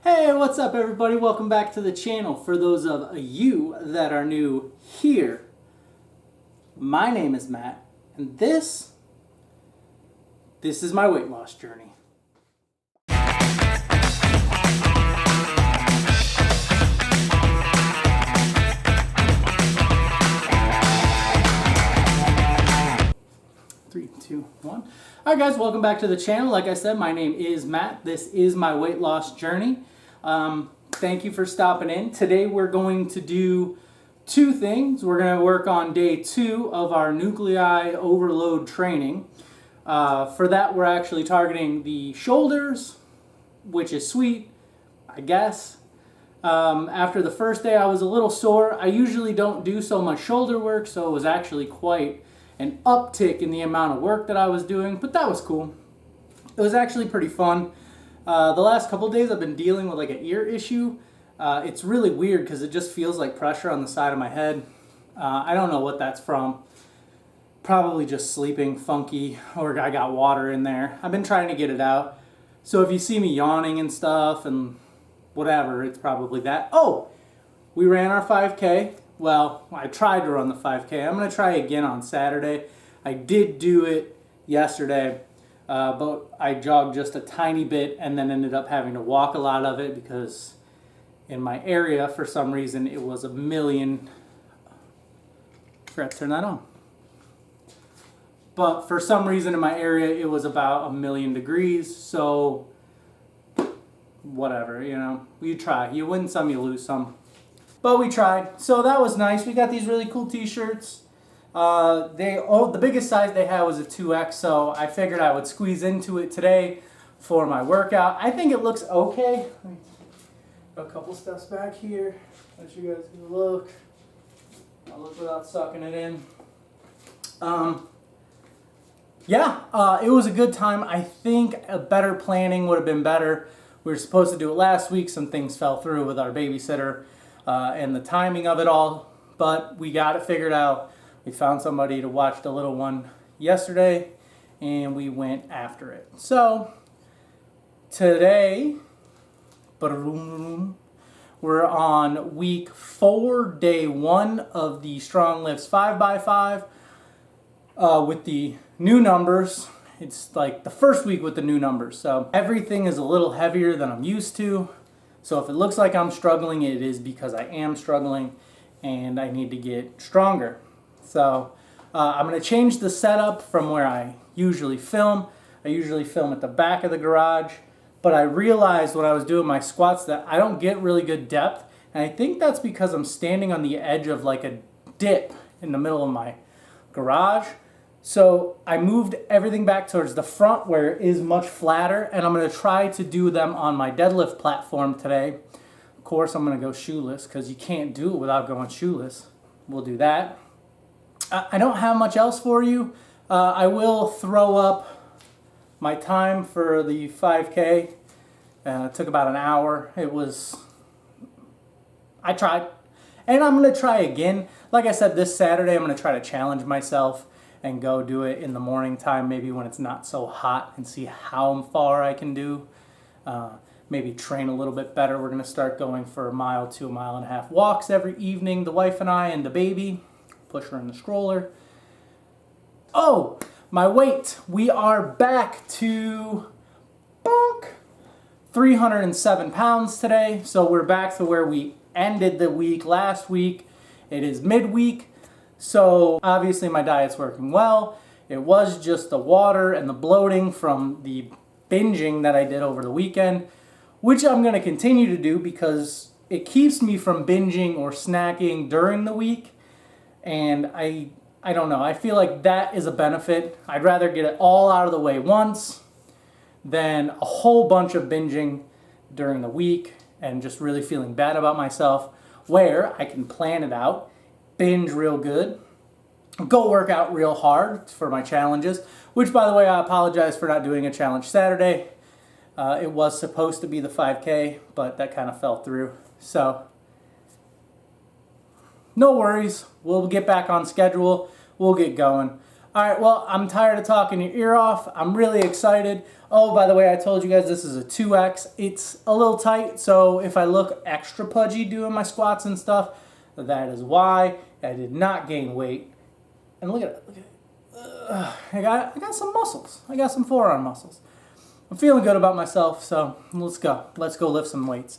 Hey, what's up everybody? Welcome back to the channel. For those of you that are new here, my name is Matt, and this is my weight loss journey. Three, two, one. Alright guys, welcome back to the channel. Like I said, my name is Matt. This is my weight loss journey. Thank you for stopping in. Today we're going to do two things. We're going to work on day 2 of our nuclei overload training. For that we're actually targeting the shoulders, which is sweet, I guess. After the first day I was a little sore. I usually don't do so much shoulder work, so it was actually quite an uptick in the amount of work that I was doing, but that was cool. It was actually pretty fun. The last couple days I've been dealing with like an ear issue. It's really weird because it just feels like pressure on the side of my head. I don't know what that's from. Probably just sleeping funky, or I got water in there. I've been trying to get it out. So if you see me yawning and stuff and whatever, it's probably that. Oh, we ran our 5K. Well, I tried to run the 5K. I'm going to try again on Saturday. I did do it yesterday. But I jogged just a tiny bit and then ended up having to walk a lot of it because in my area, for some reason, it was a million. Forgot to turn that on. But for some reason in my area, it was about 1,000,000 degrees. So whatever, you know, you try. You win some, you lose some. But we tried. So that was nice. We got these really cool t-shirts. The biggest size they had was a 2X, so I figured I would squeeze into it today for my workout. I think it looks okay. Let me go a couple steps back here. Let you guys get a look. I'll look without sucking it in. It was a good time. I think a better planning would have been better. We were supposed to do it last week. Some things fell through with our babysitter and the timing of it all, but we got it figured out. We found somebody to watch the little one yesterday, and we went after it. So, today, we're on week 4, day 1 of the Stronglifts 5x5 with the new numbers. It's like the first week with the new numbers. So, everything is a little heavier than I'm used to. So, if it looks like I'm struggling, it is because I am struggling, and I need to get stronger. So I'm going to change the setup from where I usually film. I usually film at the back of the garage, but I realized when I was doing my squats that I don't get really good depth, and I think that's because I'm standing on the edge of like a dip in the middle of my garage. So I moved everything back towards the front where it is much flatter, and I'm going to try to do them on my deadlift platform today. Of course, I'm going to go shoeless because you can't do it without going shoeless. We'll do that. I don't have much else for you. I will throw up my time for the 5K. It took about an hour. I tried. And I'm going to try again. Like I said, this Saturday I'm going to try to challenge myself and go do it in the morning time, maybe when it's not so hot, and see how far I can do. Maybe train a little bit better. We're going to start going for 1 mile to 1.5 mile walks every evening, the wife and I and the baby. Push her in the stroller. Oh, my weight. We are back to 307 pounds today. So we're back to where we ended the week last week. It is midweek. So obviously my diet's working well. It was just the water and the bloating from the binging that I did over the weekend, which I'm going to continue to do because it keeps me from binging or snacking during the week. And I don't know, I feel like that is a benefit. I'd rather get it all out of the way once than a whole bunch of binging during the week and just really feeling bad about myself, where I can plan it out, binge real good, go work out real hard for my challenges, which, by the way, I apologize for not doing a challenge Saturday. It was supposed to be the 5K, but that kind of fell through. So no worries, we'll get back on schedule, we'll get going. All right, well, I'm tired of talking your ear off. I'm really excited. Oh, by the way, I told you guys this is a 2X. It's a little tight, so if I look extra pudgy doing my squats and stuff, that is why. I did not gain weight. And look at it. Look at it. I got some muscles. I got some forearm muscles. I'm feeling good about myself, so let's go. Let's go lift some weights.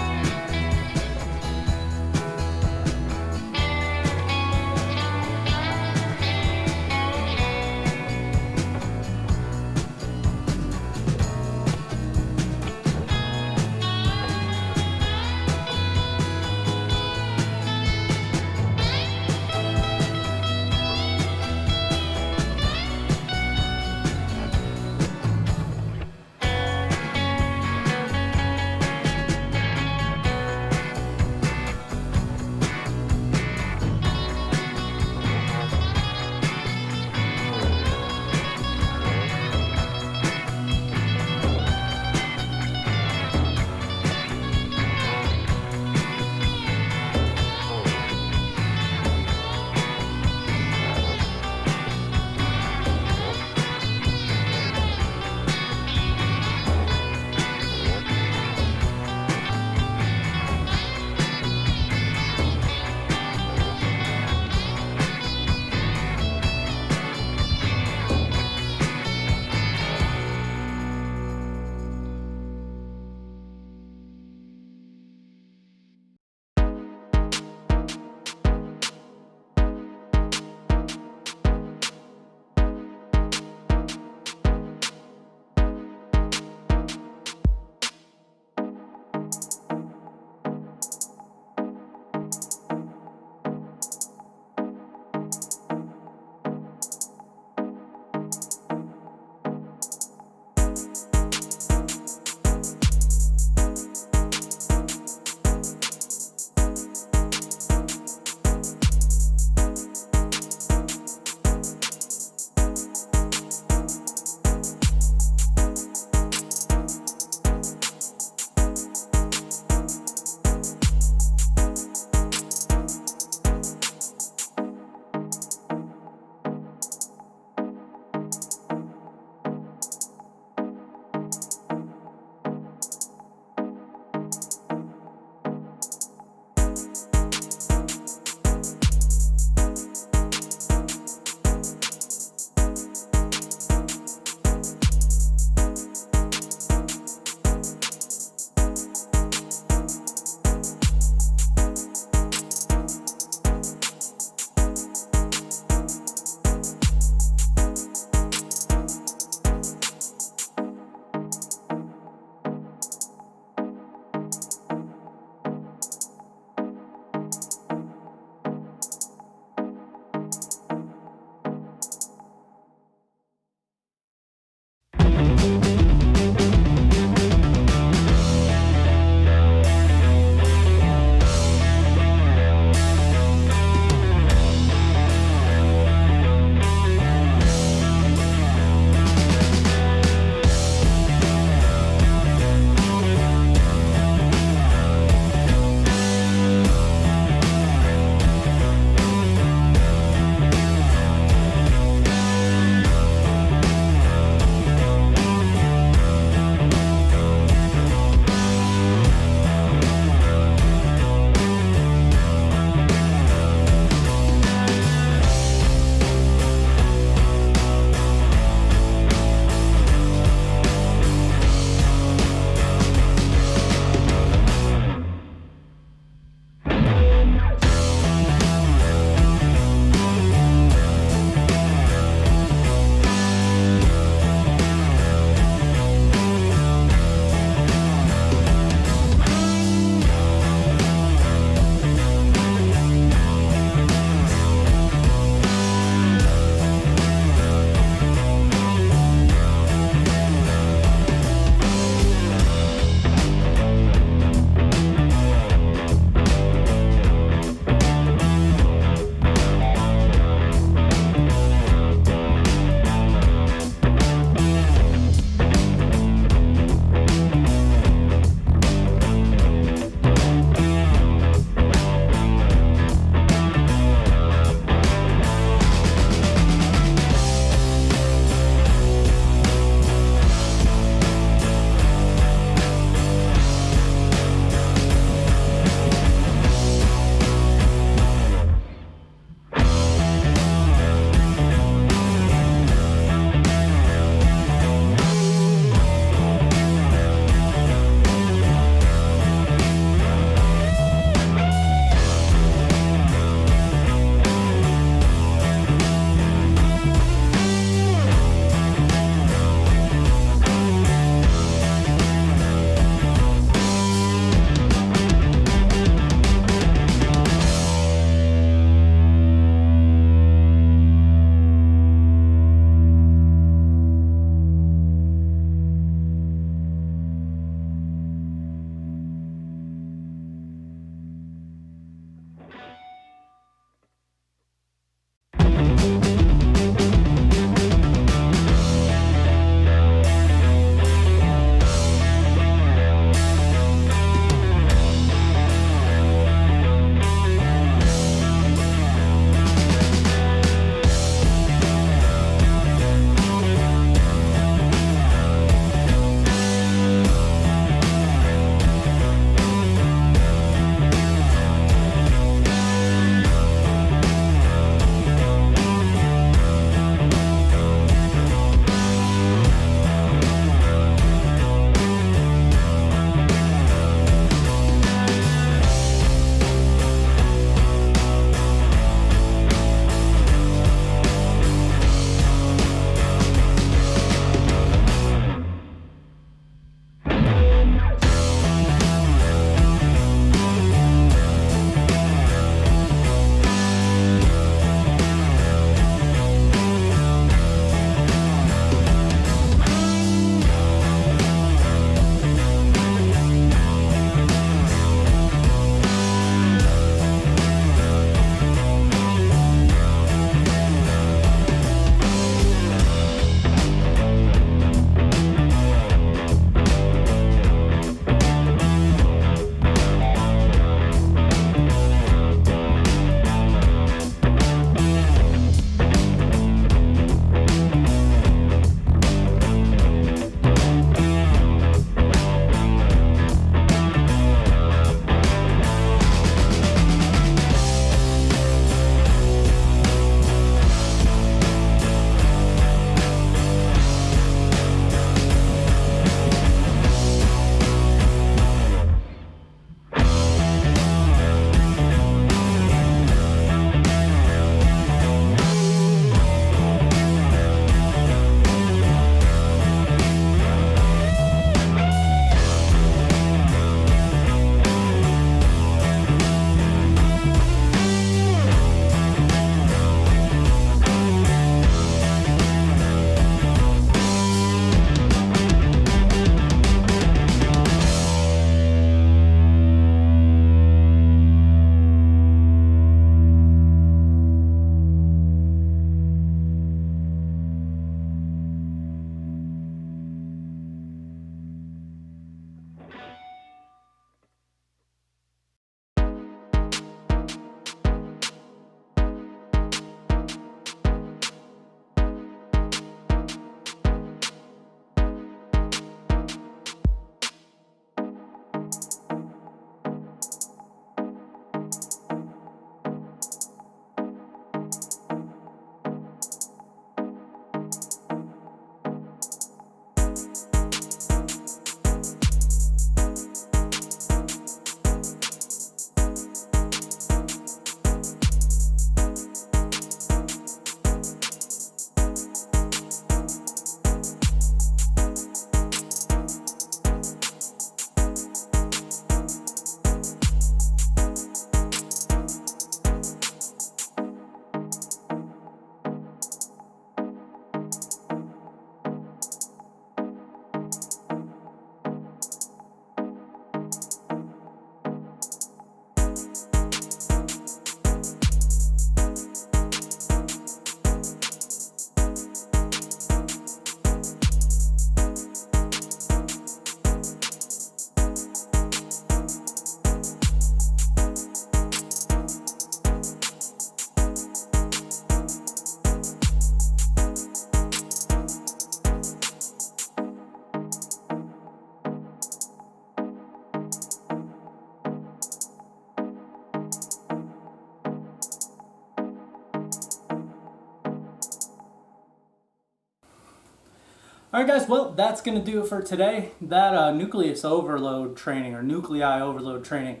All right, guys, well, that's going to do it for today. That nucleus overload training or nuclei overload training.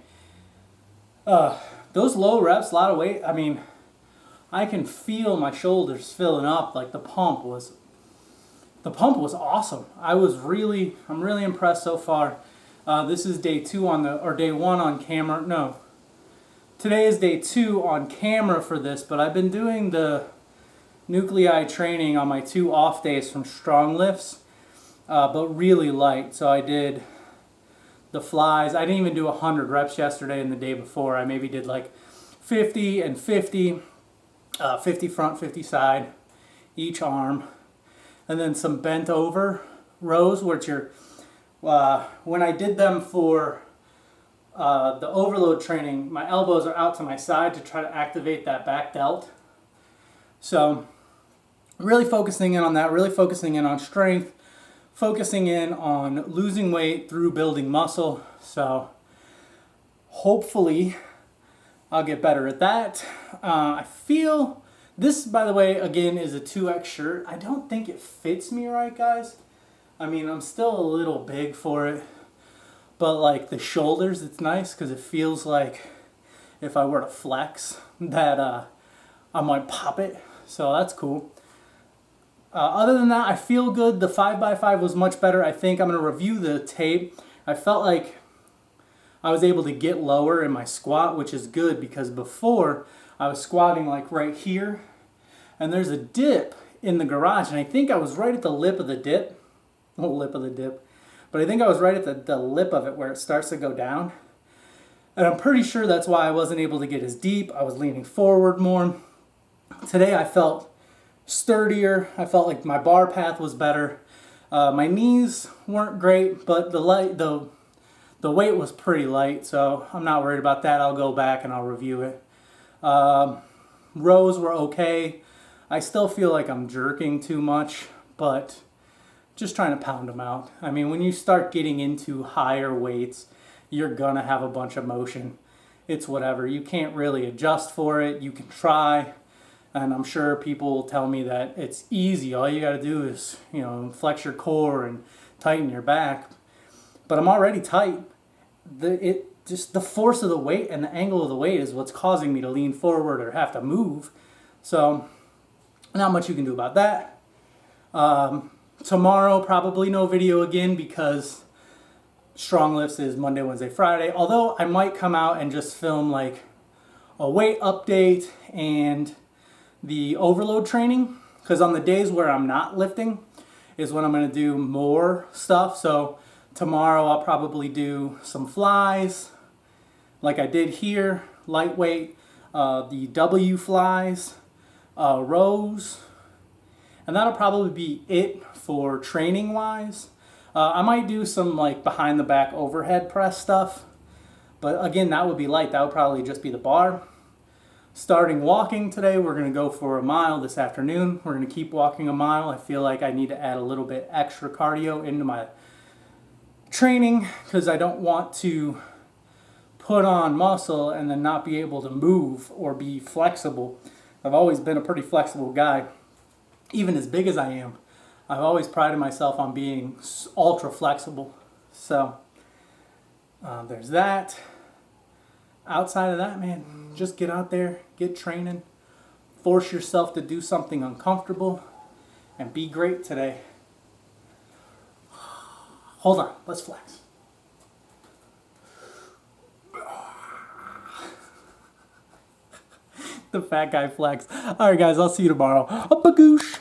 Those low reps, a lot of weight. I mean, I can feel my shoulders filling up. Like the pump was awesome. I'm really impressed so far. This is day 2 on or day 1 on camera. No, today is day 2 on camera for this, but I've been doing the nuclei training on my 2 off days from Stronglifts, but really light. So I did the flies. I didn't even do 100 reps yesterday and the day before. I maybe did like 50 and 50, 50 front, 50 side, each arm. And then some bent over rows, which are, when I did them for the overload training, my elbows are out to my side to try to activate that back delt. So really focusing in on that, really focusing in on strength, focusing in on losing weight through building muscle. So hopefully I'll get better at that. I feel this, by the way, again, is a 2X shirt. I don't think it fits me right, guys. I mean, I'm still a little big for it. But like the shoulders, it's nice because it feels like if I were to flex that I might pop it. So that's cool. Other than that, I feel good. The 5x5 was much better. I think I'm going to review the tape. I felt like I was able to get lower in my squat, which is good because before I was squatting like right here, and there's a dip in the garage, and I think I was right at the lip of the dip. Oh, lip of the dip. But I think I was right at the lip of it where it starts to go down. And I'm pretty sure that's why I wasn't able to get as deep. I was leaning forward more. Today I felt sturdier. I felt like my bar path was better. My knees weren't great, but the weight was pretty light, so I'm not worried about that. I'll go back and I'll review it. Rows were okay. I still feel like I'm jerking too much, but just trying to pound them out. I mean, when you start getting into higher weights, you're gonna have a bunch of motion. It's whatever. You can't really adjust for it. You can try, and I'm sure people will tell me that it's easy. All you gotta do is, flex your core and tighten your back. But I'm already tight. Just the force of the weight and the angle of the weight is what's causing me to lean forward or have to move. So not much you can do about that. Tomorrow probably no video again because Stronglifts is Monday, Wednesday, Friday. Although I might come out and just film like a weight update and the overload training, because on the days where I'm not lifting is when I'm going to do more stuff. So tomorrow I'll probably do some flies like I did here, lightweight, the W flies, rows, and that'll probably be it for training wise. I might do some like behind the back overhead press stuff, but again, that would be light. That would probably just be the bar. Starting walking today, we're going to go for a mile this afternoon. We're going to keep walking a mile. I feel like I need to add a little bit extra cardio into my training because I don't want to put on muscle and then not be able to move or be flexible. I've always been a pretty flexible guy, even as big as I am. I've always prided myself on being ultra flexible. So there's that. Outside of that, man, just get out there, get training, force yourself to do something uncomfortable, and be great today. Hold on, let's flex. The fat guy flex. All right, guys, I'll see you tomorrow. A bagoosh.